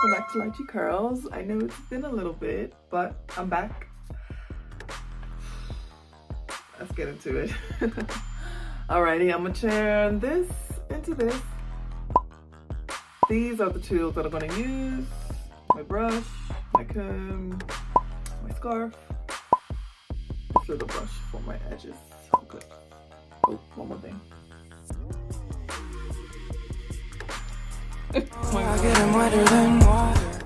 welcome back to Lychee Curls. I know it's been a little bit, but I'm back. Let's get into it. Alrighty, I'm gonna turn this into this. These are the tools that I'm gonna use. My brush, my comb, my scarf. This little brush for my edges. Good. Oh, one more thing.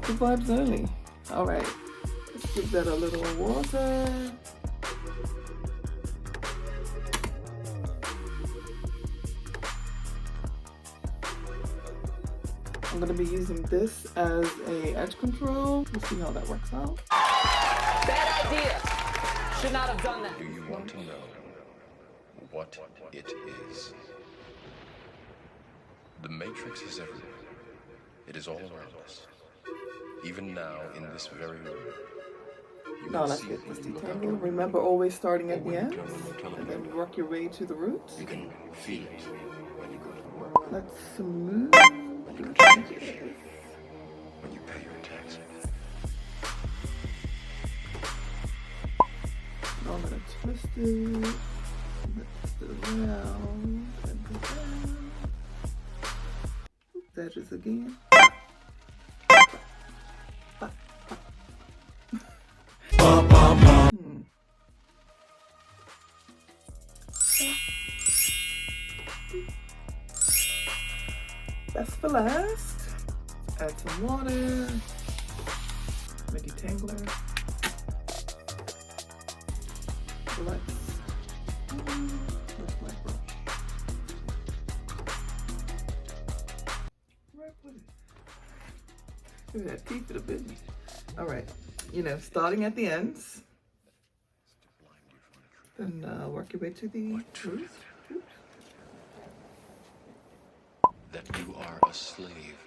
The vibes early. Alright, let's give that a little water. I'm going to be using this as a edge control. We'll see how that works out. Bad idea. Should not have done that. Do you want to know what it is? The Matrix is everywhere. It is all around us. Even now, in this very room. Now let's get this detangled. Remember, always starting at the end, and then work your way to the roots. You can feel it when you go to work. Let's smooth. When you change your shirt. When you pay your taxes. Now I'm gonna twist it. Twist it around and go down. Edges again. Best for last. Add some water. My detangler. Relax. With my brush. Right with it. Look at that teeth of the business. All right. You know, starting at the ends. Then work your way to the roots. That you are a slave.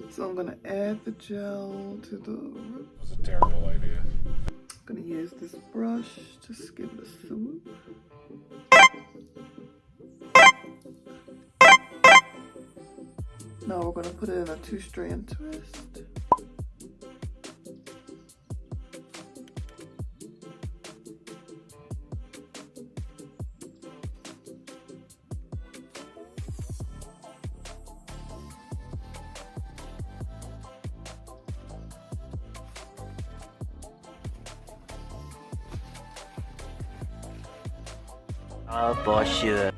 So I'm gonna add the gel to the root. It was a terrible idea. I'm gonna use this brush, just give it a swoop. Now we're gonna put it in a 2-strand twist. For sure.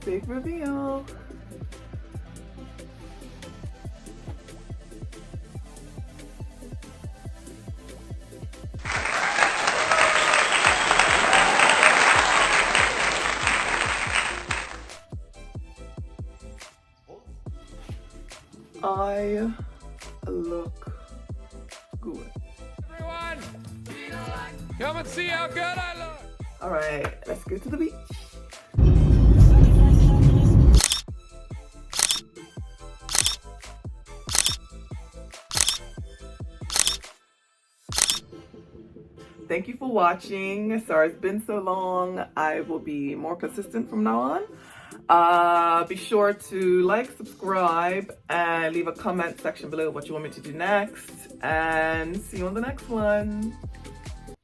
Big reveal. I look good. Everyone, come and see how good I look. All right, let's go to the beach. Thank you for watching. Sorry it's been so long. I will be more consistent from now on. Be sure to like, subscribe, and leave a comment section below what you want me to do next. And see you on the next one.